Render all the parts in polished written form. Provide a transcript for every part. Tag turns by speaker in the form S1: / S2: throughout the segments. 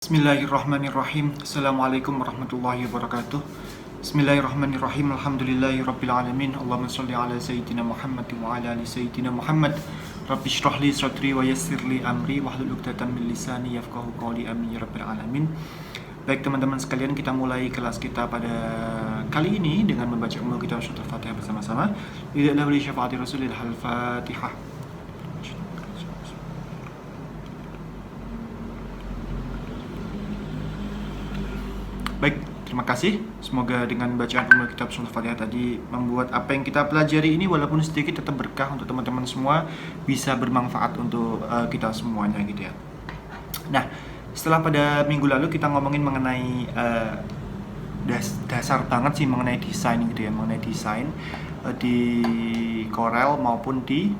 S1: Bismillahirrahmanirrahim. Assalamualaikum warahmatullahi wabarakatuh. Bismillahirrahmanirrahim. Alhamdulillahirabbil alamin. Allahumma shalli ala sayyidina Muhammad wa ala ali sayyidina Muhammad. Rabbi shrah li sadri wa yassir li amri wahlul 'uqdatam min lisani yafqahu qawli. Amin ya rabbil alamin. Baik teman-teman sekalian, kita mulai kelas kita pada kali ini dengan membaca ummul kitab surat Al-Fatihah bersama-sama. Lillahi wa li syafaati rasulil Al-Fatihah. Baik, terima kasih. Semoga dengan bacaan ummul kitab surat Al-Fatihah tadi membuat apa yang kita pelajari ini walaupun sedikit tetap berkah untuk teman-teman semua, bisa bermanfaat untuk kita semuanya gitu ya. Nah, setelah pada minggu lalu kita ngomongin mengenai dasar banget sih mengenai desain gitu ya, mengenai desain di Corel maupun di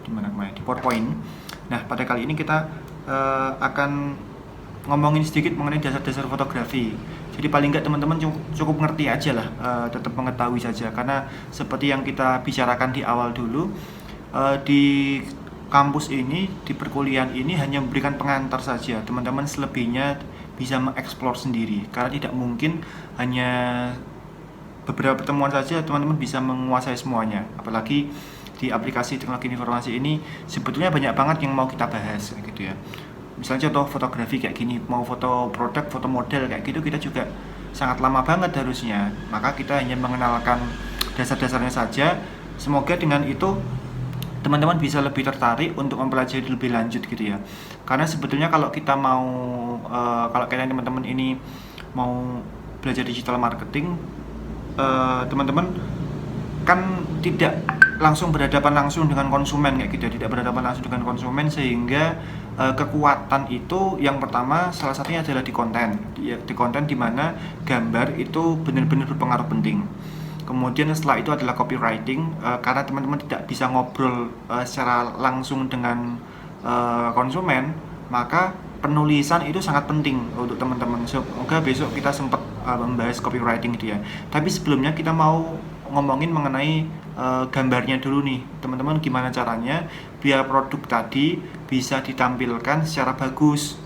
S1: mana kemarin di PowerPoint. Nah, pada kali ini kita akan ngomongin sedikit mengenai dasar-dasar fotografi. Jadi paling nggak teman-teman cukup ngerti aja lah, tetap mengetahui saja. Karena seperti yang kita bicarakan di awal dulu, di kampus ini, di perkuliahan ini hanya memberikan pengantar saja. Teman-teman selebihnya bisa mengeksplor sendiri. Karena tidak mungkin hanya beberapa pertemuan saja teman-teman bisa menguasai semuanya. Apalagi di aplikasi teknologi informasi ini sebetulnya banyak banget yang mau kita bahas gitu ya. Misalnya contoh fotografi kayak gini, mau foto produk, foto model kayak gitu, kita juga sangat lama banget harusnya. Maka kita hanya mengenalkan dasar-dasarnya saja. Semoga dengan itu teman-teman bisa lebih tertarik untuk mempelajari lebih lanjut gitu ya. Karena sebetulnya kalau kita mau kalau kalian teman-teman ini mau belajar digital marketing, teman-teman kan tidak langsung berhadapan langsung dengan konsumen kayak gitu, tidak berhadapan langsung dengan konsumen, sehingga kekuatan itu yang pertama salah satunya adalah di konten, di konten di mana gambar itu benar-benar berpengaruh penting. Kemudian setelah itu adalah copywriting, karena teman-teman tidak bisa ngobrol secara langsung dengan konsumen, maka penulisan itu sangat penting untuk teman-teman. Semoga besok kita sempat membahas copywriting gitu ya. Tapi sebelumnya kita mau ngomongin mengenai gambarnya dulu nih, teman-teman, gimana caranya biar produk tadi bisa ditampilkan secara bagus.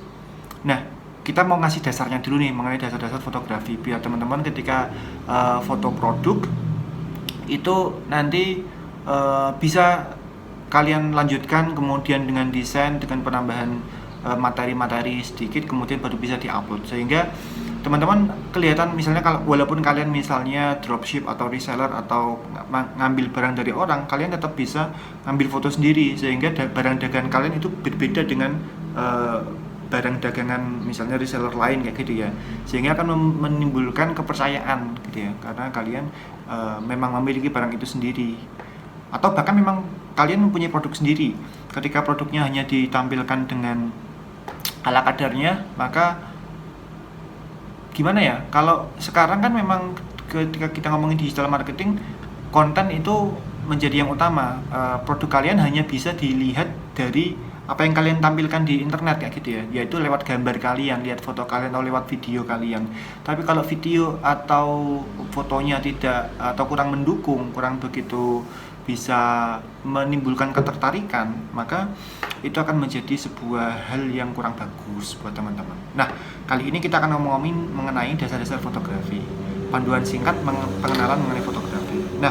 S1: Nah, kita mau ngasih dasarnya dulu nih mengenai dasar-dasar fotografi biar teman-teman ketika foto produk itu nanti bisa kalian lanjutkan kemudian dengan desain, dengan penambahan materi-materi sedikit, kemudian baru bisa diupload, sehingga teman-teman kelihatan misalnya kalau walaupun kalian misalnya dropship atau reseller atau ngambil barang dari orang, kalian tetap bisa ngambil foto sendiri, sehingga barang dagangan kalian itu berbeda dengan barang dagangan misalnya reseller lain kayak gitu ya, sehingga akan menimbulkan kepercayaan gitu ya, karena kalian memang memiliki barang itu sendiri, atau bahkan memang kalian mempunyai produk sendiri. Ketika produknya hanya ditampilkan dengan ala kadarnya, maka gimana ya, kalau sekarang kan memang ketika kita ngomongin digital marketing, konten itu menjadi yang utama. Produk kalian hanya bisa dilihat dari apa yang kalian tampilkan di internet kayak gitu ya, yaitu lewat gambar kalian, lihat foto kalian, atau lewat video kalian. Tapi kalau video atau fotonya tidak atau kurang mendukung, kurang begitu bisa menimbulkan ketertarikan, maka itu akan menjadi sebuah hal yang kurang bagus buat teman-teman. Nah, kali ini kita akan ngomongin mengenai dasar-dasar fotografi, panduan singkat pengenalan mengenai fotografi. Nah,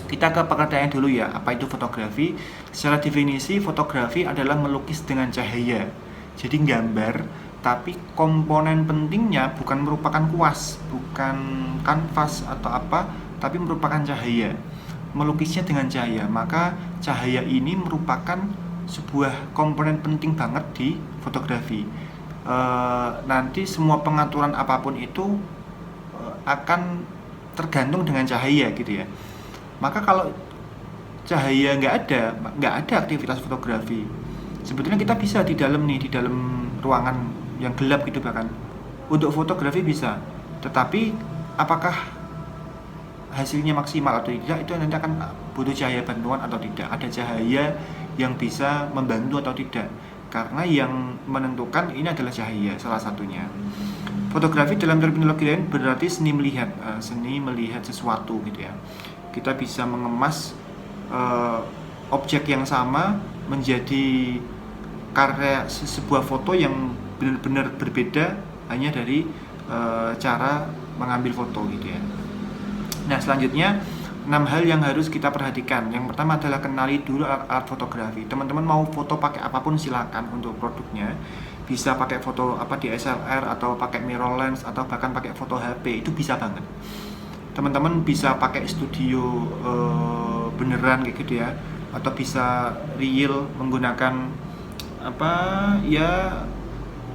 S1: kita ke pengertian dulu ya, apa itu fotografi? Secara definisi, fotografi adalah melukis dengan cahaya. Jadi gambar, tapi komponen pentingnya bukan merupakan kuas, bukan kanvas atau apa, tapi merupakan cahaya. Melukisnya dengan cahaya, maka cahaya ini merupakan sebuah komponen penting banget di fotografi. Nanti semua pengaturan apapun itu akan tergantung dengan cahaya gitu ya. Maka kalau cahaya nggak ada aktivitas fotografi. Sebetulnya kita bisa di dalam ruangan yang gelap gitu, bahkan untuk fotografi bisa, tetapi apakah hasilnya maksimal atau tidak, itu nanti akan butuh cahaya bantuan atau tidak, ada cahaya yang bisa membantu atau tidak, karena yang menentukan ini adalah cahaya salah satunya. Fotografi dalam terminologi lain berarti seni melihat sesuatu gitu ya. Kita bisa mengemas objek yang sama menjadi karya sebuah foto yang benar-benar berbeda hanya dari cara mengambil foto gitu ya. Nah, selanjutnya 6 hal yang harus kita perhatikan. Yang pertama adalah kenali dulu alat fotografi. Teman-teman mau foto pakai apapun silakan untuk produknya. Bisa pakai foto DSLR atau pakai mirrorless atau bahkan pakai foto HP, itu bisa banget. Teman-teman bisa pakai studio beneran kayak gitu ya, atau bisa real menggunakan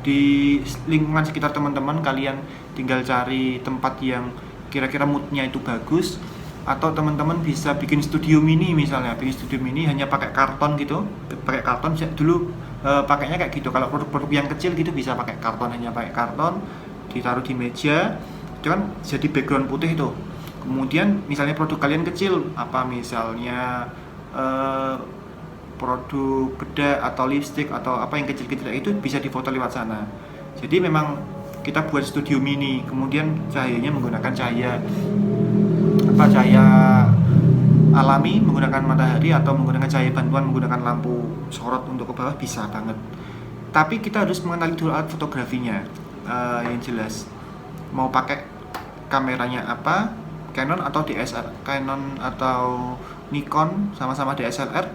S1: di lingkungan sekitar teman-teman. Kalian tinggal cari tempat yang kira-kira moodnya itu bagus, atau teman-teman bisa bikin studio mini. Misalnya bikin studio mini hanya pakai karton gitu, dulu pakainya kayak gitu. Kalau produk-produk yang kecil gitu bisa pakai karton, hanya pakai karton ditaruh di meja, itu kan jadi background putih itu. Kemudian misalnya produk kalian kecil, misalnya produk bedak atau lipstick atau apa yang kecil-kecil itu bisa difoto lewat sana. Jadi memang kita buat studio mini, kemudian cahayanya menggunakan cahaya alami, menggunakan matahari atau menggunakan cahaya bantuan, menggunakan lampu sorot untuk ke bawah, bisa banget. Tapi kita harus mengenali dulu alat fotografinya yang jelas. Mau pakai kameranya apa, Canon atau DSLR, Canon atau Nikon, sama-sama DSLR,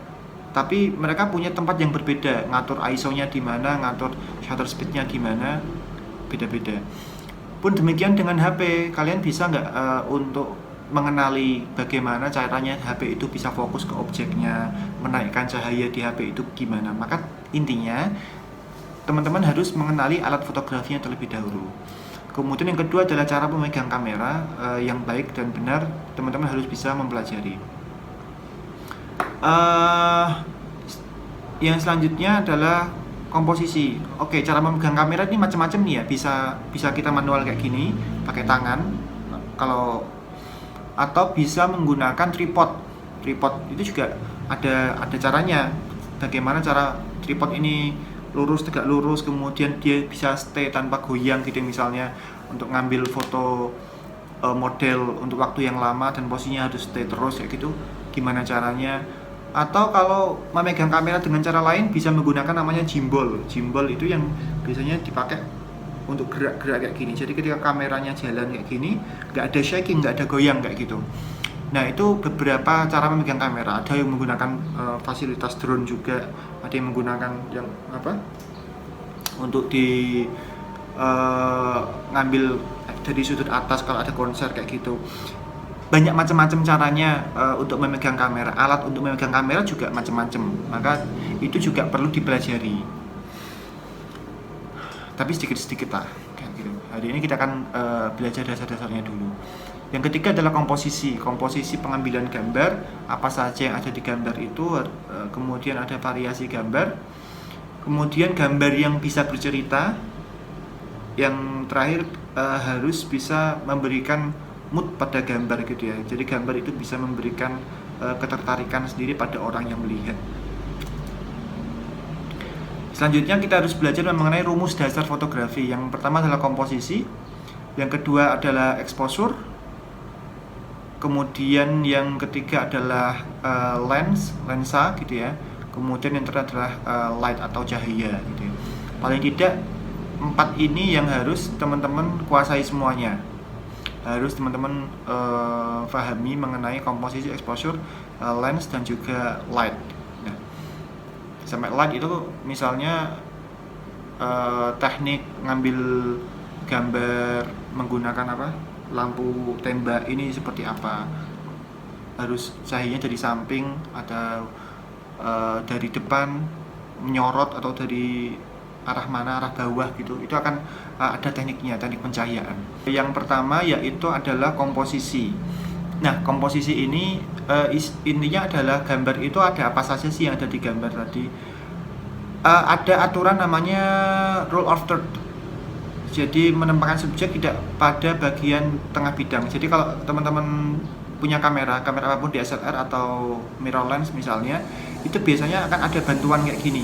S1: tapi mereka punya tempat yang berbeda, ngatur ISO-nya di mana, ngatur shutter speed-nya di mana, beda-beda. Pun demikian dengan HP, kalian bisa nggak untuk mengenali bagaimana caranya HP itu bisa fokus ke objeknya, menaikkan cahaya di HP itu gimana. Maka intinya teman-teman harus mengenali alat fotografinya terlebih dahulu. Kemudian yang kedua adalah cara memegang kamera yang baik dan benar. Teman-teman harus bisa mempelajari. Yang selanjutnya adalah komposisi. Oke, cara memegang kamera ini macam-macam nih ya. Bisa kita manual kayak gini, pakai tangan. Atau bisa menggunakan tripod. Tripod itu juga ada caranya. Bagaimana cara tripod ini lurus, tegak lurus, kemudian dia bisa stay tanpa goyang gitu misalnya, untuk ngambil foto model untuk waktu yang lama dan posisinya harus stay terus kayak gitu. Gimana caranya? Atau kalau memegang kamera dengan cara lain, bisa menggunakan namanya gimbal. Gimbal itu yang biasanya dipakai untuk gerak-gerak kayak gini. Jadi ketika kameranya jalan kayak gini, nggak ada shaking, nggak ada goyang kayak gitu. Nah, itu beberapa cara memegang kamera. Ada yang menggunakan fasilitas drone juga, ada yang menggunakan yang untuk ngambil dari sudut atas kalau ada konser kayak gitu. Banyak macam-macam caranya untuk memegang kamera. Alat untuk memegang kamera juga macam-macam. Maka itu juga perlu dipelajari. Tapi sedikit-sedikit lah kayak gitu. Hari ini kita akan belajar dasar-dasarnya dulu. Yang ketiga adalah komposisi pengambilan gambar, apa saja yang ada di gambar itu, kemudian ada variasi gambar, kemudian gambar yang bisa bercerita, yang terakhir harus bisa memberikan mood pada gambar gitu ya. Jadi gambar itu bisa memberikan ketertarikan sendiri pada orang yang melihat. Selanjutnya kita harus belajar mengenai rumus dasar fotografi. Yang pertama adalah komposisi, yang kedua adalah exposure, kemudian yang ketiga adalah lensa gitu ya. Kemudian yang terakhir adalah light atau cahaya gitu ya. Paling tidak 4 ini yang harus teman-teman kuasai semuanya. Harus teman-teman pahami mengenai komposisi, exposure, lens dan juga light. Nah, sampai light itu misalnya teknik ngambil gambar menggunakan lampu tembak ini seperti apa, harus cahayanya dari samping atau dari depan menyorot atau dari arah mana, arah bawah gitu. Itu akan ada tekniknya, teknik pencahayaan. Yang pertama yaitu adalah komposisi. Nah, komposisi ini intinya adalah gambar itu ada apa saja sih yang ada di gambar tadi. Ada aturan namanya rule of third. Jadi menempatkan subjek tidak pada bagian tengah bidang. Jadi kalau teman-teman punya kamera apapun DSLR atau mirrorless misalnya, itu biasanya akan ada bantuan kayak gini.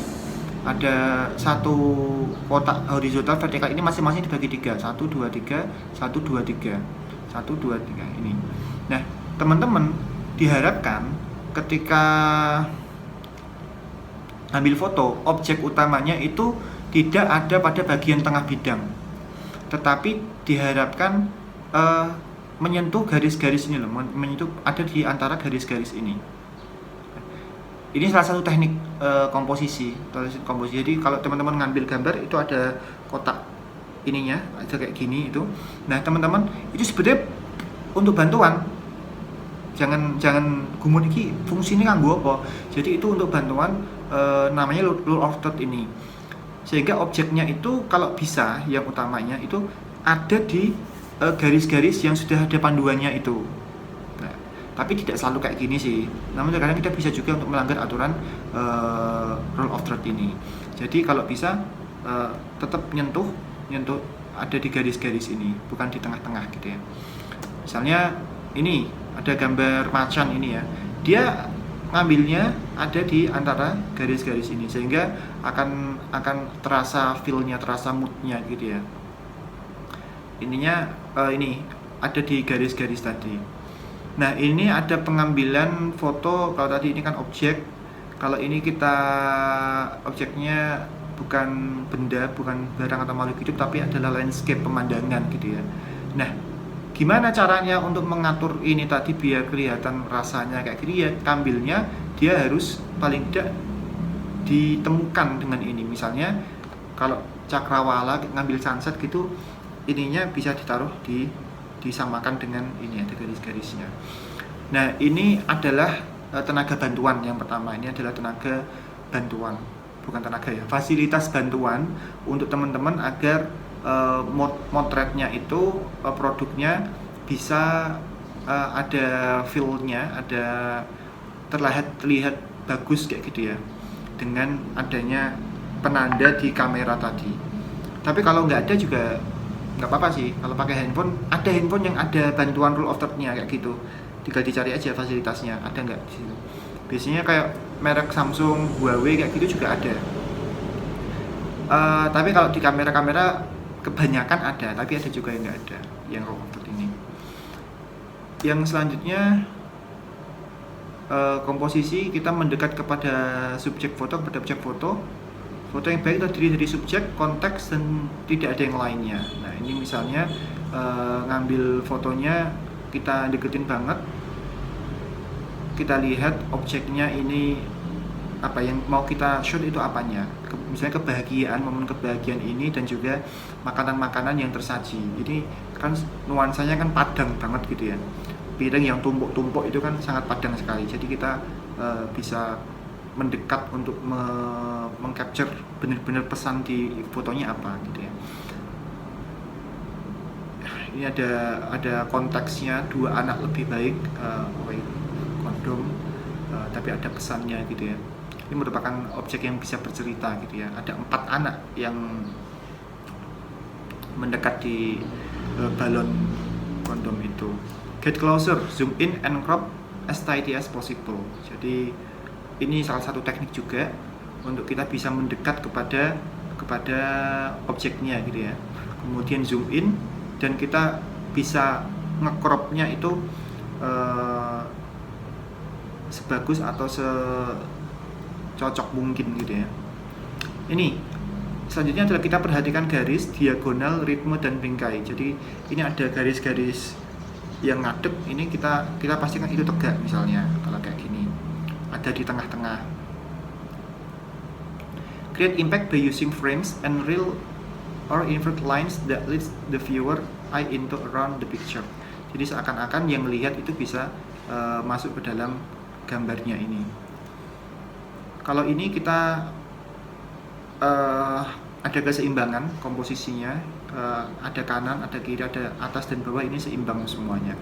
S1: Ada satu kotak horizontal vertikal ini masing-masing dibagi 3, 1, 2, 3, 1, 2, 3, 1, 2, 3 ini. Nah, teman-teman diharapkan ketika ambil foto, objek utamanya itu tidak ada pada bagian tengah bidang, tetapi diharapkan menyentuh garis-garis ini loh, menyentuh ada di antara garis-garis ini. Ini salah satu teknik komposisi. Jadi kalau teman-teman ngambil gambar itu ada kotak ininya, ada kayak gini itu. Nah teman-teman itu sebenarnya untuk bantuan. Jangan gumun iki fungsinya kanggo apa. Jadi itu untuk bantuan namanya rule of third ini. Sehingga objeknya itu kalau bisa yang utamanya itu ada di garis-garis yang sudah ada panduannya itu. Nah, tapi tidak selalu kayak gini sih. Namun kadang kita bisa juga untuk melanggar aturan rule of third ini. Jadi kalau bisa tetap nyentuh ada di garis-garis ini, bukan di tengah-tengah gitu ya. Misalnya ini ada gambar macan ini ya, dia ngambilnya ada di antara garis-garis ini sehingga akan terasa feel-nya, terasa mood-nya gitu ya. Ininya ini ada di garis-garis tadi. Nah ini ada pengambilan foto. Kalau tadi ini kan objek, kalau ini kita objeknya bukan benda, bukan barang atau makhluk hidup, tapi adalah landscape, pemandangan gitu ya. Nah gimana caranya untuk mengatur ini tadi biar kelihatan rasanya kayak gini ya, tampilnya dia harus paling tidak ditemukan dengan ini. Misalnya kalau cakrawala ngambil sunset gitu, ininya bisa ditaruh disamakan dengan ini ada garis-garisnya. Nah ini adalah tenaga bantuan yang pertama. Ini adalah tenaga bantuan, bukan tenaga ya, fasilitas bantuan untuk teman-teman agar motretnya itu produknya bisa ada feel-nya, ada terlihat bagus kayak gitu ya, dengan adanya penanda di kamera tadi. Tapi kalau nggak ada juga nggak apa-apa sih. Kalau pakai handphone, ada handphone yang ada bantuan rule of third-nya kayak gitu, tinggal dicari aja fasilitasnya ada nggak di situ. Biasanya kayak merek Samsung, Huawei kayak gitu juga ada. Tapi kalau di kamera kebanyakan ada, tapi ada juga yang nggak ada yang rule of third ini. Yang selanjutnya komposisi, kita mendekat kepada subjek foto, kepada objek foto. Foto yang baik terdiri dari subjek, konteks, dan tidak ada yang lainnya. Nah ini misalnya ngambil fotonya, kita deketin banget, kita lihat objeknya ini apa yang mau kita shoot itu apanya. Misalnya kebahagiaan, momen kebahagiaan ini, dan juga makanan-makanan yang tersaji. Ini kan nuansanya kan padang banget gitu ya. Piring yang tumpuk-tumpuk itu kan sangat padang sekali. Jadi kita bisa mendekat untuk mengcapture benar-benar pesan di fotonya apa gitu ya. Ini ada konteksnya, dua anak lebih baik, kondom, tapi ada pesannya gitu ya. Ini merupakan objek yang bisa bercerita gitu ya. Ada 4 anak yang mendekat di balon kondom itu. Get closer, zoom in and crop as tight as possible. Jadi ini salah satu teknik juga untuk kita bisa mendekat kepada objeknya gitu ya. Kemudian zoom in dan kita bisa ngecropnya itu sebagus atau secocok mungkin gitu ya. Ini selanjutnya adalah kita perhatikan garis, diagonal, ritme, dan bingkai. Jadi ini ada garis-garis yang ngadep, ini kita pastikan itu tegak. Misalnya kalau kayak gini ada di tengah-tengah. Create impact by using frames and real or invert lines that leads the viewer eye into around the picture. Jadi seakan-akan yang melihat itu bisa masuk ke dalam gambarnya ini. Kalau ini kita ada keseimbangan komposisinya, ada kanan, ada kiri, ada atas dan bawah, ini seimbang semuanya.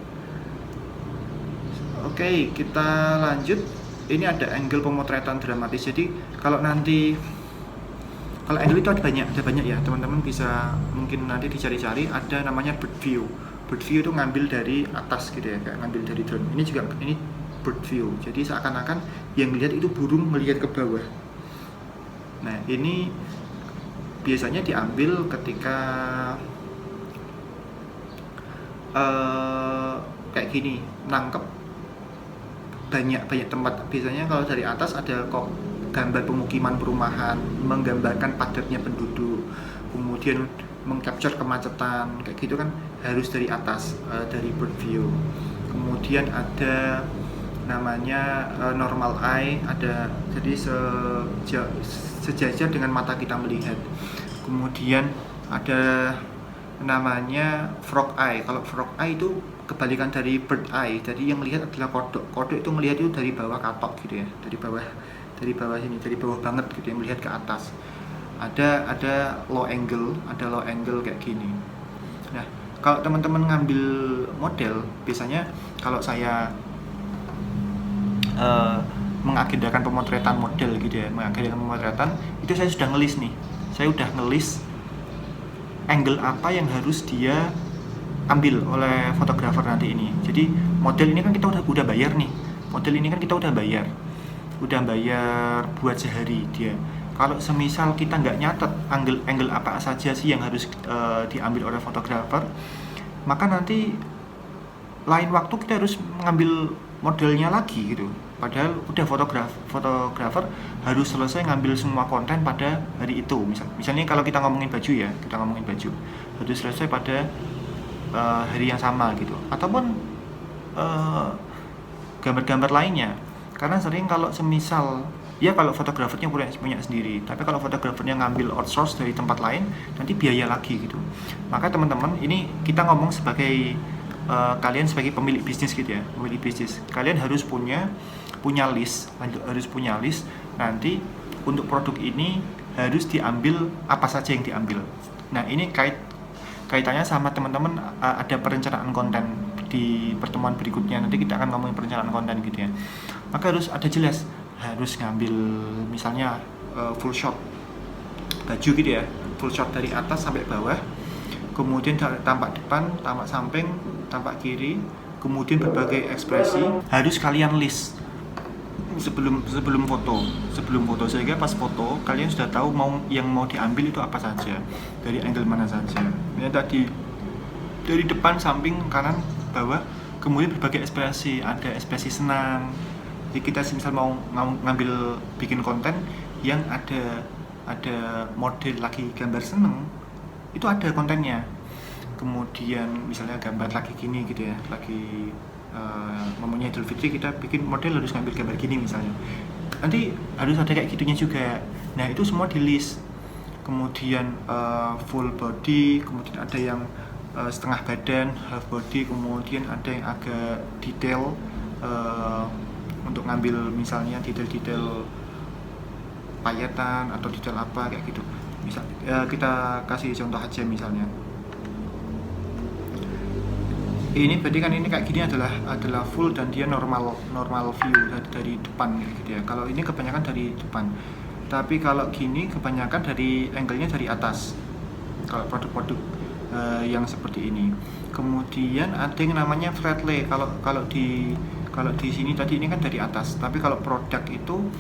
S1: Oke, kita lanjut. Ini ada angle pemotretan dramatis. Jadi kalau angle itu ada banyak ya, teman-teman bisa mungkin nanti dicari-cari, ada namanya bird view. Bird view itu ngambil dari atas gitu ya, kayak ngambil dari drone. Ini juga ini bird view. Jadi seakan-akan yang lihat itu burung melihat ke bawah. Nah, ini biasanya diambil ketika kayak gini, nangkep banyak tempat. Biasanya kalau dari atas ada gambar pemukiman perumahan, menggambarkan padatnya penduduk, kemudian mengcapture kemacetan kayak gitu kan harus dari atas, dari bird view. Kemudian ada namanya normal eye, ada jadi sejajar dengan mata kita melihat. Kemudian ada namanya frog eye. Kalau frog eye itu kebalikan dari bird eye. Jadi yang melihat adalah kodok. Kodok itu melihat itu dari bawah katok gitu ya, dari bawah sini, dari bawah banget gitu ya, melihat ke atas. Ada low angle kayak gini. Nah, kalau teman-teman ngambil model, biasanya kalau saya mengagendakan pemotretan model gitu ya, mengagendakan pemotretan itu saya sudah ngelis nih. Saya udah ngelis angle apa yang harus dia ambil oleh fotografer nanti ini. Jadi model ini kan kita udah bayar nih. Model ini kan kita udah bayar buat sehari dia. Kalau semisal kita nggak nyatet angle apa saja sih yang harus diambil oleh fotografer, maka nanti lain waktu kita harus mengambil modelnya lagi gitu. Padahal udah fotografer harus selesai ngambil semua konten pada hari itu. Misalnya kalau kita ngomongin baju ya, harus selesai pada hari yang sama gitu. Ataupun gambar-gambar lainnya. Karena sering kalau semisal ya kalau fotografernya punya sendiri, tapi kalau fotografernya ngambil outsource dari tempat lain, nanti biaya lagi gitu. Maka teman-teman, ini kita ngomong sebagai kalian sebagai pemilik bisnis gitu ya, pemilik bisnis, kalian harus punya list nanti untuk produk ini harus diambil apa saja yang diambil. Nah ini kaitannya sama teman-teman, ada perencanaan konten di pertemuan berikutnya, nanti kita akan ngomongin perencanaan konten gitu ya. Maka harus ada jelas, harus ngambil misalnya full shot baju gitu ya, full shot dari atas sampai bawah, kemudian tampak depan, tampak samping, tampak kiri, kemudian berbagai ekspresi harus kalian list sebelum foto sehingga pas foto kalian sudah tahu yang mau diambil itu apa saja, dari angle mana saja. Ya tadi dari depan, samping, kanan, bawah, kemudian berbagai ekspresi, ada ekspresi senang. Jadi kita misal mau ngambil bikin konten yang ada model lagi gambar seneng, itu ada kontennya. Kemudian misalnya gambar lagi gini gitu ya, lagi momennya Idul Fitri, kita bikin model harus ngambil gambar gini misalnya, nanti harus ada kayak gitunya juga. Nah itu semua di list. Kemudian full body, kemudian ada yang setengah badan, half body, kemudian ada yang agak detail untuk ngambil misalnya detail-detail payetan atau detail apa kayak gitu. Misal kita kasih contoh aja, misalnya ini berarti kan ini kayak gini adalah full dan dia normal view dari depan gitu ya. Kalau ini kebanyakan dari depan, tapi kalau gini kebanyakan dari angle-nya dari atas kalau produk-produk yang seperti ini. Kemudian ada yang namanya flat lay. Kalau di sini tadi ini kan dari atas, tapi kalau produk itu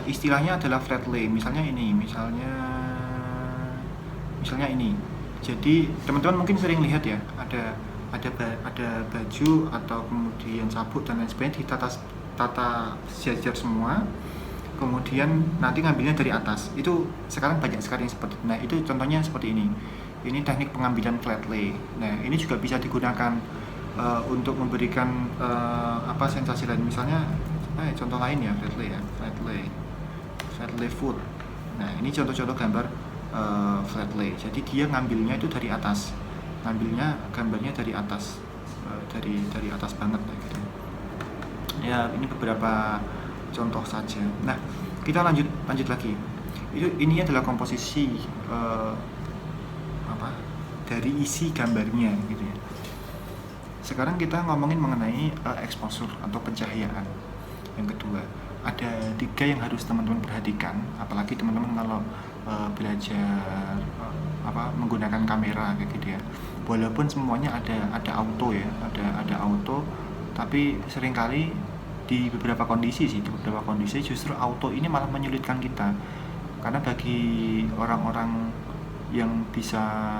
S1: istilahnya adalah flat lay. Misalnya ini, misalnya ini. Jadi teman-teman mungkin sering lihat ya, ada baju atau kemudian sabuk dan lain sebagainya ditata sejajar semua, kemudian nanti ngambilnya dari atas. Itu sekarang banyak sekali yang seperti itu. Nah itu contohnya seperti ini. Ini teknik pengambilan flat lay. Nah ini juga bisa digunakan untuk memberikan sensasi lain. Misalnya contoh lain ya, flat lay food. Nah ini contoh-contoh gambar flat lay. Jadi dia ngambilnya itu dari atas, gambarnya dari atas, dari atas banget gitu. Ya ini beberapa contoh saja. Nah kita lanjut lagi. Ini adalah komposisi dari isi gambarnya gitu ya. Sekarang kita ngomongin mengenai exposure atau pencahayaan. Yang kedua, ada 3 yang harus teman-teman perhatikan, apalagi teman-teman kalau belajar menggunakan kamera kayak gitu ya. Walaupun semuanya ada auto ya, ada auto, tapi seringkali di beberapa kondisi justru auto ini malah menyulitkan kita. Karena bagi orang-orang yang bisa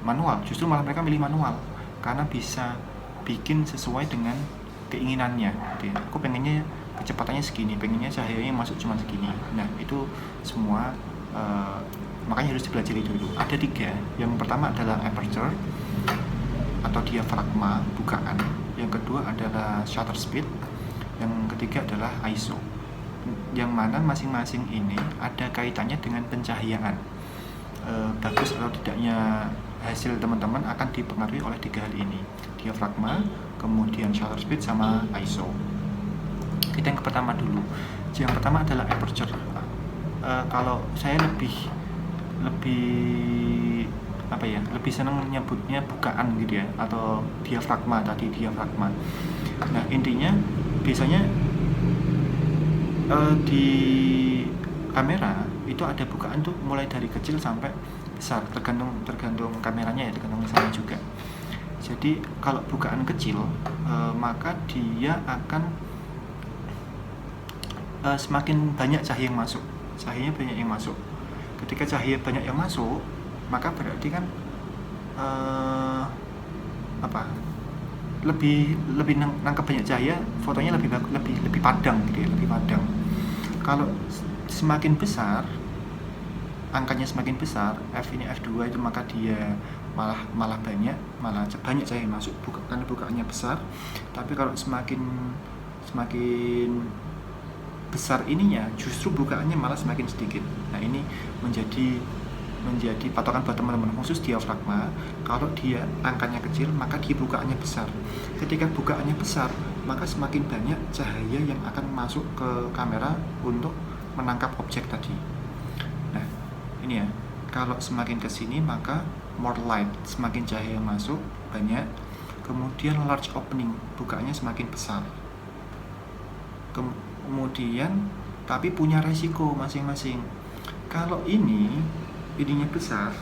S1: manual, justru malah mereka milih manual karena bisa bikin sesuai dengan keinginannya gitu ya. Aku pengennya kecepatannya segini, pengennya cahayanya masuk cuma segini. Nah itu semua makanya harus dipelajari dulu. Ada 3. Yang pertama adalah aperture atau diafragma, bukaan. Yang kedua adalah shutter speed. Yang ketiga adalah ISO. Yang mana masing-masing ini ada kaitannya dengan pencahayaan. Bagus atau tidaknya hasil teman-teman akan dipengaruhi oleh 3 hal ini: diafragma, kemudian shutter speed, sama ISO. Kita yang pertama dulu. Yang pertama adalah aperture. Kalau saya lebih senang nyebutnya bukaan gitu ya, atau diafragma tadi, diafragma. Nah intinya biasanya di kamera itu ada bukaan tuh mulai dari kecil sampai besar, tergantung kameranya ya, tergantung misalnya juga. Jadi kalau bukaan kecil maka dia akan semakin banyak cahaya yang masuk, cahayanya banyak yang masuk. Ketika cahaya banyak yang masuk, maka berarti kan lebih nangkep banyak cahaya, fotonya lebih padang gitu ya, lebih padang. Kalau semakin besar, angkanya semakin besar, F2 itu, maka dia malah banyak cahaya yang masuk, karena bukaannya besar. Tapi kalau semakin besar ininya, justru bukaannya malah semakin sedikit. Nah ini menjadi patokan buat teman-teman khusus diafragma. Kalau dia angkanya kecil, maka dia bukaannya besar. Ketika bukaannya besar, maka semakin banyak cahaya yang akan masuk ke kamera untuk menangkap objek tadi. Nah ini ya, kalau semakin ke sini maka more light, semakin cahaya yang masuk banyak. Kemudian large opening, bukaannya semakin besar. Kemudian tapi punya resiko masing-masing. Kalau ininya besar,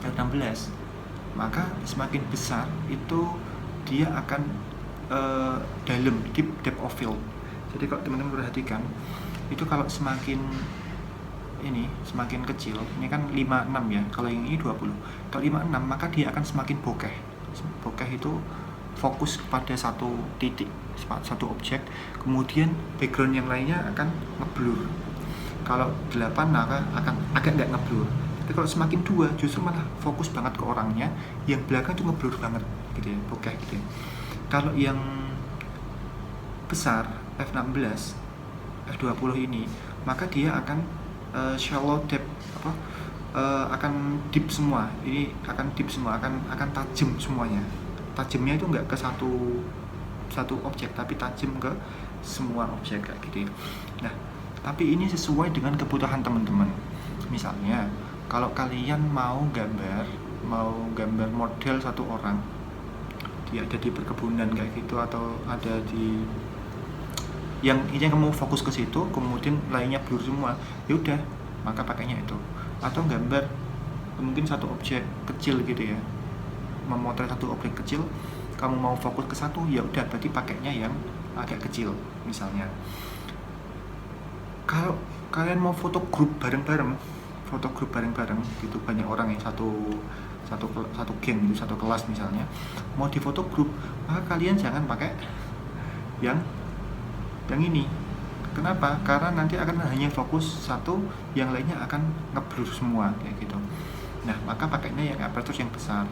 S1: F16, maka semakin besar itu dia akan dalam, deep depth of field. Jadi kalau teman-teman perhatikan, itu kalau semakin kecil, ini kan 56 ya, kalau yang ini 20. Kalau 56 maka dia akan semakin bokeh. Bokeh itu fokus pada satu titik, satu objek, kemudian background yang lainnya akan ngeblur. Kalau 8 maka akan agak nggak ngeblur. Tapi kalau semakin 2 justru malah fokus banget ke orangnya, yang belakang itu ngeblur banget gitu ya, bokeh gitu ya. Kalau yang besar F16, F20 ini, maka dia akan shallow depth, akan deep semua. Ini akan deep semua, akan tajam semuanya. Tajamnya itu nggak ke satu objek, tapi tajam ke semua objek kayak gitu ya. Nah tapi ini sesuai dengan kebutuhan teman-teman. Misalnya kalau kalian mau gambar model satu orang, dia ada di perkebunan kayak gitu, atau ada di yang kamu fokus ke situ, kemudian lainnya blur semua, ya udah, maka pakainya itu. Atau gambar mungkin satu objek kecil gitu ya, memotret satu objek kecil, kamu mau fokus ke satu, ya udah berarti pakainya yang agak kecil misalnya. Kalau kalian mau foto grup bareng-bareng gitu, banyak orang ya, satu geng gitu, satu kelas misalnya, mau di foto grup, maka kalian jangan pakai yang ini. Kenapa? Karena nanti akan hanya fokus satu, yang lainnya akan ngeblur semua kayak gitu. Nah maka pakainya yang aperture yang besar.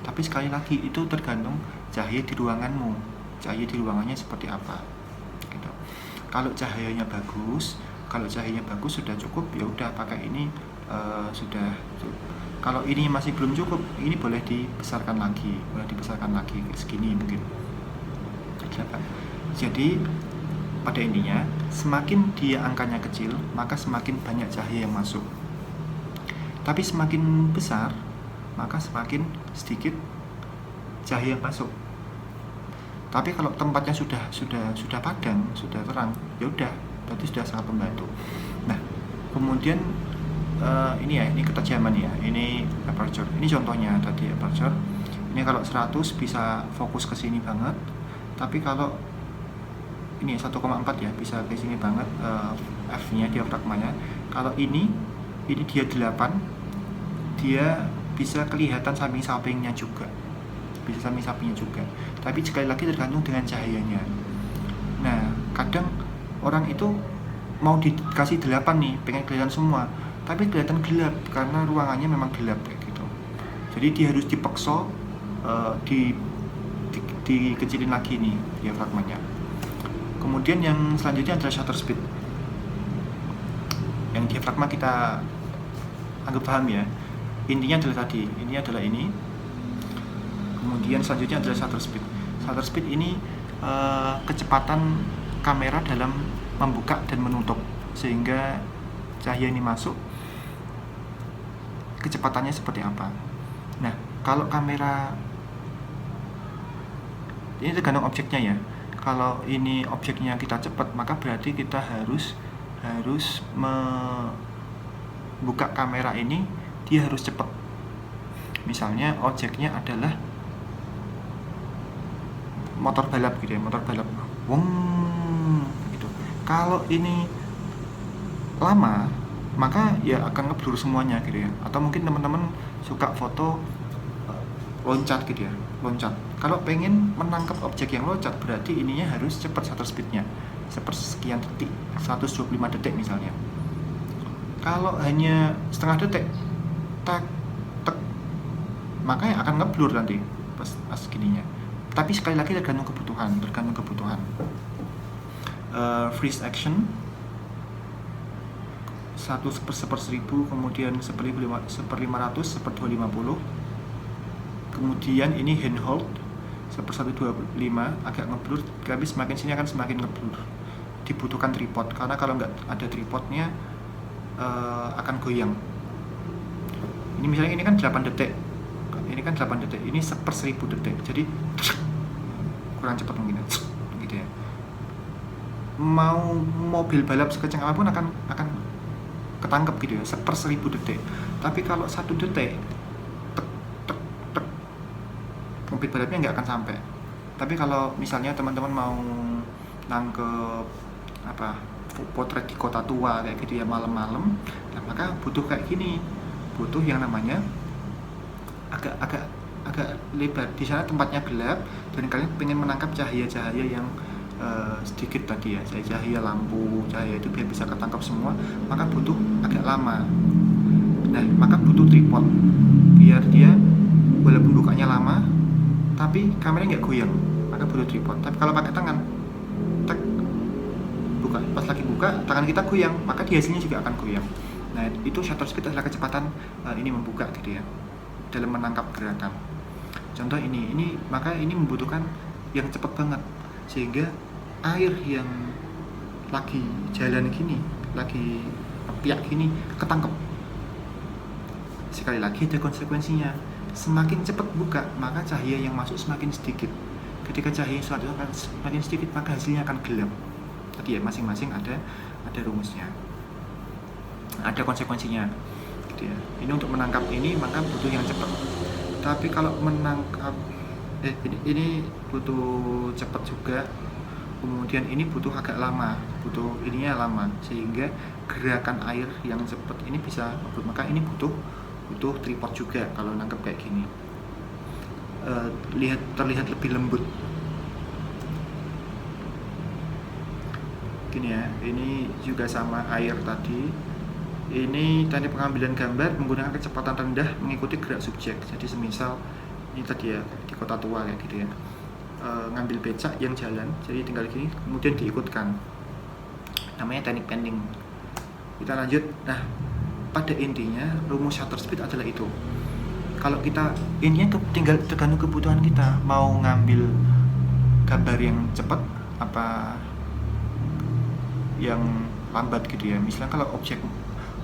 S1: Tapi sekali lagi itu tergantung cahaya di ruanganmu, cahaya di ruangannya seperti apa gitu. Kalau cahayanya bagus sudah cukup, ya udah pakai ini sudah. Kalau ini masih belum cukup, ini boleh dibesarkan lagi segini mungkin. Jadi pada intinya, semakin dia angkanya kecil, maka semakin banyak cahaya yang masuk. Tapi semakin besar, maka semakin sedikit cahaya yang masuk. Tapi kalau tempatnya sudah padang, sudah terang, ya udah, berarti sudah sangat membantu. Nah, kemudian ini ketajaman ya. Ini aperture. Ini contohnya tadi aperture. Ini kalau 100 bisa fokus ke sini banget. Tapi kalau ini 1,4 ya, bisa ke sini banget F-nya, diafragmanya. Kalau ini dia 8, dia bisa kelihatan samping-sampingnya juga. Tapi sekali lagi tergantung dengan cahayanya. Nah, Kadang orang itu mau dikasih 8 nih, pengen kelihatan semua, tapi kelihatan gelap karena ruangannya memang gelap kayak gitu. Jadi dia harus dipaksa dikecilin lagi nih diafragmanya. Kemudian yang selanjutnya adalah shutter speed. Yang diafragma kita anggap paham ya. Intinya adalah tadi, intinya adalah ini. Kemudian selanjutnya adalah shutter speed. Shutter speed ini kecepatan kamera dalam membuka dan menutup, sehingga cahaya ini masuk, kecepatannya seperti apa. Nah, kalau kamera ini tergantung objeknya ya. Kalau ini objeknya kita cepat, maka berarti kita harus membuka kamera ini, dia harus cepat. Misalnya objeknya adalah motor balap gitu ya, motor balap, wong gitu. Kalau ini lama, maka ya akan ngeblur semuanya gitu ya. Atau mungkin teman-teman suka foto loncat gitu ya, loncat. Kalau pengen menangkap objek yang loncat, berarti ininya harus cepat shutter speednya, sepersekian detik, 125 detik misalnya. Kalau hanya setengah detik, tak, tek, maka akan ngeblur nanti pas gininya. Tapi sekali lagi tergantung kebutuhan. Freeze action 1/1000, kemudian 1/500, 1/250. Kemudian ini handhold 1/125, agak ngeblur, tapi semakin sini akan semakin ngeblur. Dibutuhkan tripod, karena kalau nggak ada tripodnya akan goyang. Ini misalnya ini kan 8 detik, ini 1/1000 detik, jadi kurang cepat mungkin gitu ya. Mau mobil balap sekecil apapun akan ketangkep gitu ya, 1/1000 detik. Tapi kalau 1 detik, mobil balapnya nggak akan sampai. Tapi kalau misalnya teman-teman mau nangkep potret di kota tua kayak gitu ya, malam-malam, nah maka butuh kayak gini, butuh yang namanya agak lebar. Di sana tempatnya gelap dan kalian pengen menangkap cahaya-cahaya yang sedikit tadi ya, cahaya lampu, cahaya itu biar bisa ketangkap semua, maka butuh agak lama. Nah, maka butuh tripod biar dia walaupun bukanya lama tapi kameranya nggak goyang, maka butuh tripod. Tapi kalau pakai tangan, tek, buka, pas lagi buka tangan kita goyang, maka di hasilnya juga akan goyang. Nah, itu shutter speed adalah kecepatan ini membuka gitu ya, dalam menangkap gerakan. Contoh ini maka ini membutuhkan yang cepat banget, sehingga air yang lagi jalan gini, lagi piak gini, ketangkep. Sekali lagi ada konsekuensinya. Semakin cepat buka, maka cahaya yang masuk semakin sedikit. Ketika cahaya suatu akan semakin sedikit, maka hasilnya akan gelap. Tadi ya, masing-masing ada rumusnya, ada konsekuensinya gitu ya. Ini untuk menangkap ini maka butuh yang cepat. Tapi kalau menangkap ini butuh cepat juga. Kemudian ini butuh agak lama, butuh ininya lama, sehingga gerakan air yang cepat ini bisa, maka ini butuh tripod juga kalau nangkep kayak gini. Terlihat lebih lembut gini ya. Ini juga sama air tadi. Ini teknik pengambilan gambar menggunakan kecepatan rendah mengikuti gerak subjek. Jadi semisal ini tadi ya, di kota tua kayak gitu ya, ngambil becak yang jalan, jadi tinggal gini kemudian diikutkan, namanya teknik panning. Kita lanjut. Nah, pada intinya rumus shutter speed adalah itu. Kalau kita ininya tinggal tergantung kebutuhan kita, mau ngambil gambar yang cepat apa yang lambat gitu ya. Misalnya kalau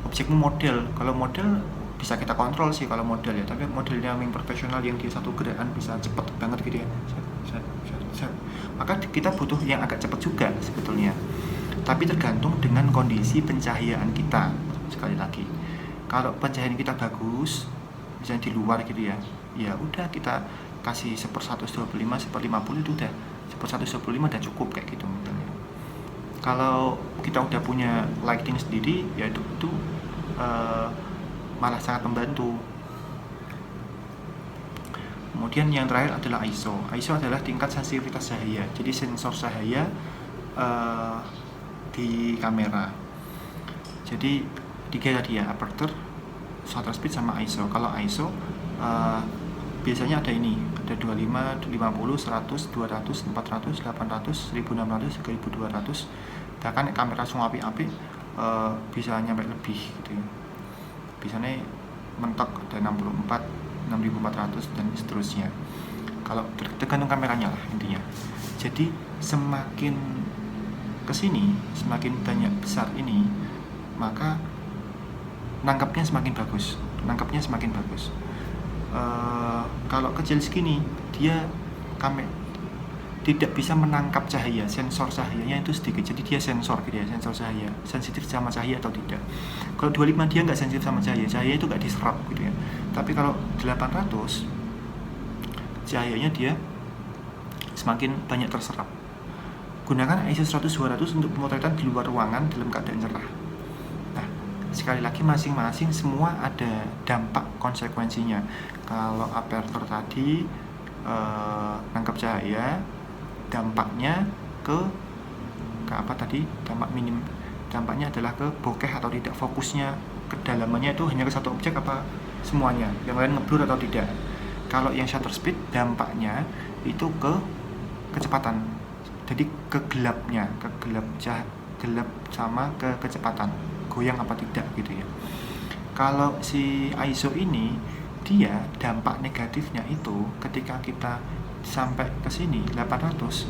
S1: objekmu model, kalau model bisa kita kontrol sih kalau model ya, tapi modelnya yang profesional yang dia satu gerakan bisa cepet banget gitu ya, maka kita butuh yang agak cepat juga sebetulnya. Tapi tergantung dengan kondisi pencahayaan kita. Sekali lagi, kalau pencahayaan kita bagus, misalnya di luar gitu ya, ya udah kita kasih 1/125, 1/50 itu udah 1/125 udah cukup kayak gitu misalnya. Kalau kita udah punya lighting sendiri, ya itu malah sangat membantu. Kemudian yang terakhir adalah ISO. ISO adalah tingkat sensitivitas cahaya. Jadi sensor cahaya di kamera. Jadi 3 tadi ya, aperture, shutter speed sama ISO. Kalau ISO biasanya ada ini, ada 25, 50, 100, 200, 400, 800, 1600, 3200. Bahkan kamera sing apik-apik bisa nyampe lebih gitu ya. Biasanya mentok ada 64, 6400 dan seterusnya. Kalau tergantung kameranya lah intinya. Jadi semakin kesini, semakin banyak besar ini, maka nangkapnya semakin bagus. Kalau kecil segini, dia tidak bisa menangkap cahaya, sensor cahayanya itu sedikit, jadi dia sensor gitu ya, sensor cahaya, sensitif sama cahaya atau tidak. Kalau 25 dia nggak sensitif sama cahaya itu nggak diserap gitu ya. Tapi kalau 800 cahayanya dia semakin banyak terserap. Gunakan ISO 100-200 untuk pemotretan di luar ruangan dalam keadaan cerah. Nah, sekali lagi masing-masing semua ada dampak konsekuensinya. Kalau aperture tadi nangkap cahaya, dampaknya ke apa tadi? Dampaknya adalah ke bokeh atau tidak, fokusnya kedalamannya itu hanya ke satu objek apa semuanya, yang lain ngeblur atau tidak. Kalau yang shutter speed dampaknya itu ke kecepatan, jadi gelap sama ke kecepatan, goyang apa tidak gitu ya. Kalau si ISO ini dia dampak negatifnya itu ketika kita sampai ke sini 800,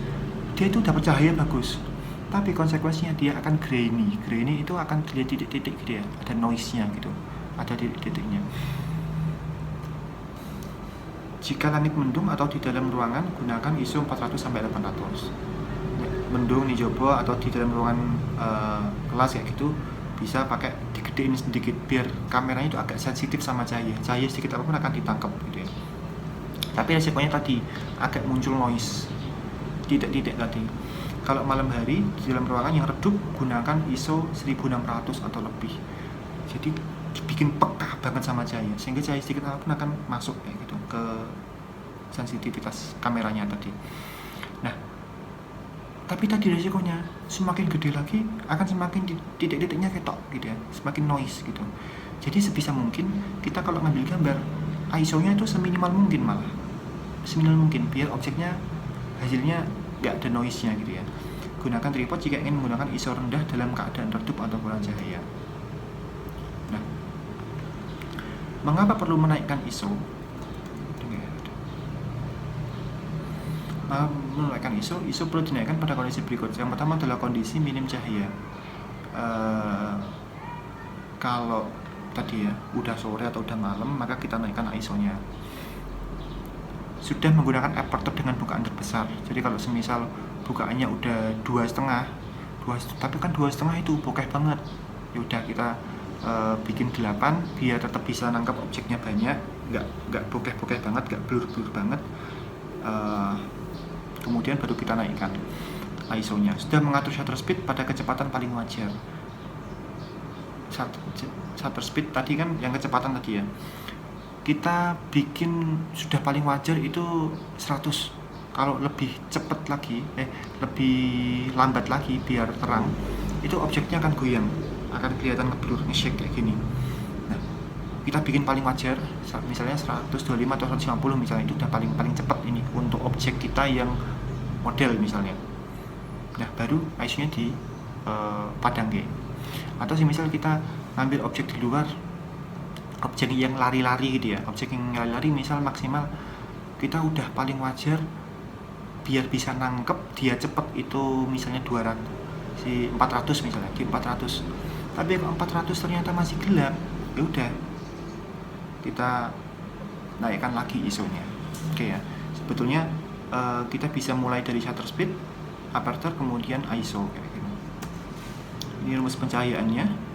S1: dia itu dapat cahaya bagus, tapi konsekuensinya dia akan grainy itu akan dilihat titik-titik gitu ya, ada noise-nya gitu, ada titik-titiknya. Jika langit mendung atau di dalam ruangan, gunakan ISO 400-800. Mendung di jopo atau di dalam ruangan kelas kayak gitu, bisa pakai digedein sedikit biar kameranya itu agak sensitif sama cahaya sedikit apapun akan ditangkap gitu ya. Tapi resikonya tadi agak muncul noise, titik-titik tadi. Kalau malam hari di dalam ruangan yang redup, gunakan ISO 1600 atau lebih. Jadi bikin peka banget sama cahaya, sehingga cahaya sedikit apapun akan masuk kayak gitu ke sensitivitas kameranya tadi. Nah, tapi tadi resikonya semakin gede lagi akan semakin titik-titiknya ketok gitu ya, semakin noise gitu. Jadi sebisa mungkin kita kalau ngambil gambar, ISO-nya itu seminimal mungkin, biar objeknya hasilnya nggak ada noise-nya gitu ya. Gunakan tripod jika ingin menggunakan ISO rendah dalam keadaan redup atau kurang cahaya. Nah, mengapa perlu menaikkan ISO? Menaikkan ISO perlu dinaikkan pada kondisi berikut. Yang pertama adalah kondisi minim cahaya. Kalau tadi ya udah sore atau udah malam, maka kita naikkan ISO-nya. Sudah menggunakan aperture dengan bukaan terbesar. Jadi kalau semisal bukaannya udah 2,5, tapi kan 2,5 itu bokeh banget. Ya udah kita bikin 8 biar tetap bisa nangkap objeknya banyak, nggak bokeh banget, nggak blur banget. Kemudian baru kita naikkan ISO-nya. Sudah mengatur shutter speed pada kecepatan paling wajar. Shutter speed tadi kan yang kecepatan tadi ya, kita bikin sudah paling wajar itu 100. Kalau lebih cepat lagi, lebih lambat lagi biar terang, itu objeknya akan goyang, akan kelihatan ngeblur, nge-shake kayak gini. Nah, kita bikin paling wajar, misalnya 125 atau 150 misalnya, itu udah paling cepat ini untuk objek kita yang model misalnya. Nah, baru ISO-nya di padang kayak. Atau misal kita ngambil objek di luar, objek yang lari-lari gitu ya, objek yang lari-lari misal maksimal kita udah paling wajar biar bisa nangkep dia cepet itu misalnya 200, si 400 misalnya, di 400. Tapi kalau 400 ternyata masih gelap, ya udah kita naikkan lagi ISO-nya. Oke ya. Sebetulnya kita bisa mulai dari shutter speed, aperture, kemudian ISO kayak gitu. Ini rumus pencahayaannya.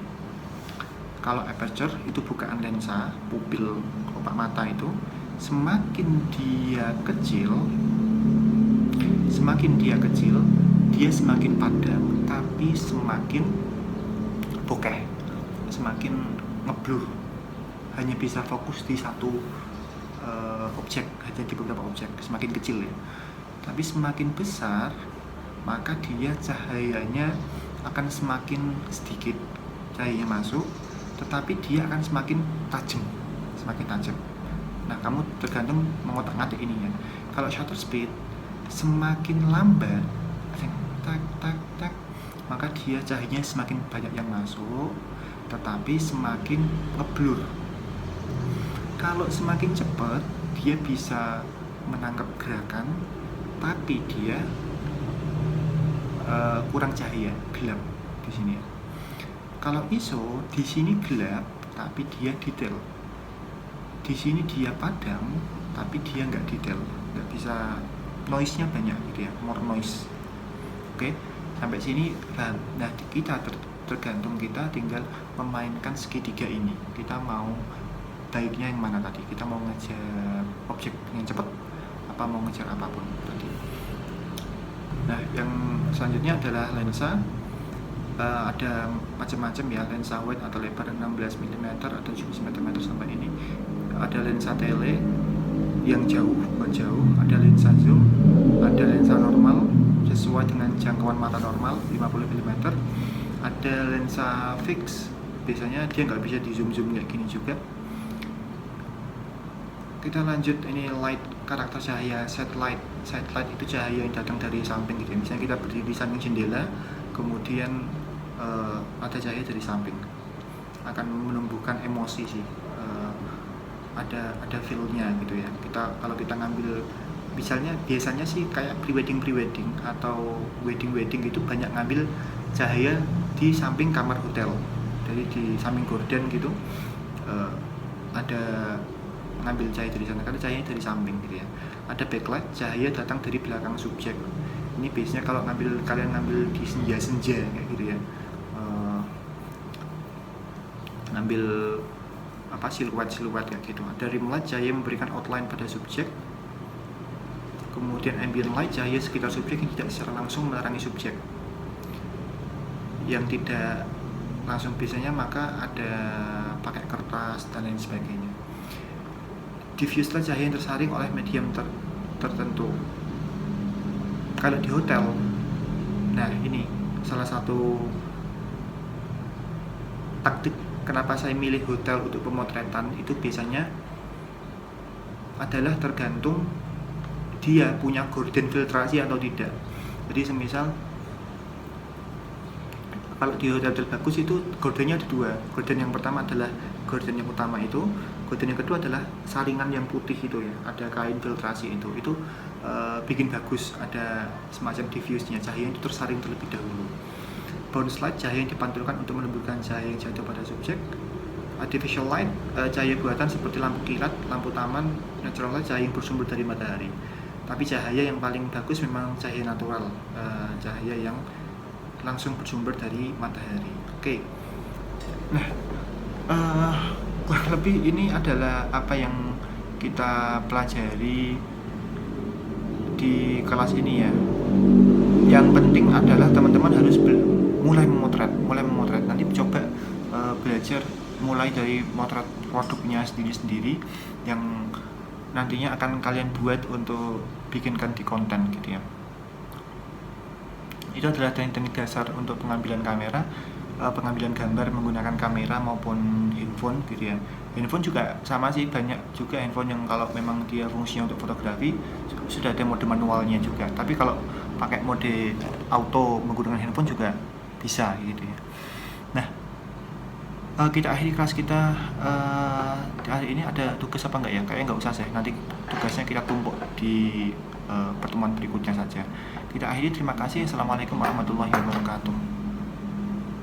S1: Kalau aperture itu bukaan lensa, pupil kelopak mata itu semakin dia kecil, dia semakin padam, tapi semakin bokeh, semakin ngeblur, hanya bisa fokus di satu objek, hanya di beberapa objek, semakin kecil ya. Tapi semakin besar maka dia cahayanya akan semakin sedikit cahayanya masuk, tetapi dia akan semakin tajam. Nah, kamu tergantung mengotak-ngatik ininya. Kalau shutter speed semakin lambat, tak tak tak, maka dia cahayanya semakin banyak yang masuk, tetapi semakin ngeblur. Kalau semakin cepat, dia bisa menangkap gerakan, tapi dia kurang cahaya, gelap di sini. Kalau ISO di sini gelap, tapi dia detail. Di sini dia padam, tapi dia nggak detail, nggak bisa, noise-nya banyak gitu ya, more noise. Oke, sampai sini paham. Nah, kita tergantung kita tinggal memainkan segitiga ini. Kita mau baiknya yang mana tadi? Kita mau ngejar objek yang cepat, apa mau ngejar apapun tadi. Nah, yang selanjutnya adalah lensa. Ada macam-macam ya, lensa wide atau lebar 16 mm atau 17 mm sampai ini. Ada lensa tele yang jauh, ada lensa zoom, ada lensa normal sesuai dengan jangkauan mata normal 50 mm, ada lensa fix, biasanya dia nggak bisa di zoom kayak gini juga. Kita lanjut, ini light, karakter cahaya satellite itu cahaya yang datang dari samping gitu ya. Misalnya kita berdiri di samping jendela, kemudian ada cahaya dari samping, akan menumbuhkan emosi sih, ada feel-nya gitu ya. Kalau kita ngambil, misalnya biasanya sih kayak prewedding atau wedding itu banyak ngambil cahaya di samping kamar hotel, jadi di samping gorden gitu, ada ngambil cahaya dari sana karena cahayanya dari samping gitu ya. Ada backlight, cahaya datang dari belakang subjek. Ini biasanya kalau kalian ngambil di senja kayak gitu ya, ngambil apa siluet kayak gitu. Ada rim light, cahaya memberikan outline pada subjek. Kemudian ambient light, cahaya sekitar subjek yang tidak secara langsung menerangi subjek. Yang tidak langsung biasanya maka ada pakai kertas dan lain sebagainya. Diffuse light, cahaya yang tersaring oleh medium tertentu. Kalau di hotel, nah ini salah satu taktik kenapa saya milih hotel untuk pemotretan itu biasanya adalah tergantung dia punya gorden filtrasi atau tidak. Jadi semisal kalau di hotel terbagus itu gordennya ada dua. Gorden yang pertama adalah gorden yang utama itu, gorden yang kedua adalah saringan yang putih itu ya, ada kain filtrasi itu bikin bagus, ada semacam diffuse-nya, cahaya itu tersaring terlebih dahulu. Bounce light, cahaya yang dipantulkan untuk menembuskan cahaya yang jatuh pada subjek. Artificial light, cahaya buatan seperti lampu kilat, lampu taman. Natural light, cahaya yang bersumber dari matahari. Tapi cahaya yang paling bagus memang cahaya natural, cahaya yang langsung bersumber dari matahari. Oke. Nah, kurang lebih ini adalah apa yang kita pelajari di kelas ini ya. Yang penting adalah teman-teman harus mulai memotret. Nanti coba belajar mulai dari motret produknya sendiri-sendiri yang nantinya akan kalian buat untuk bikinkan di konten gitu ya. Itu adalah teknik dasar untuk pengambilan kamera, pengambilan gambar menggunakan kamera maupun handphone gitu ya. Handphone juga sama sih, banyak juga handphone yang kalau memang dia fungsinya untuk fotografi sudah ada mode manualnya juga. Tapi kalau pakai mode auto menggunakan handphone juga bisa gitu ya. Nah, kita akhiri kelas kita di hari ini. Ada tugas apa enggak ya? Kayaknya nggak usah sih, nanti tugasnya kita tumpuk di pertemuan berikutnya saja. Kita akhiri, terima kasih. Assalamualaikum warahmatullahi wabarakatuh.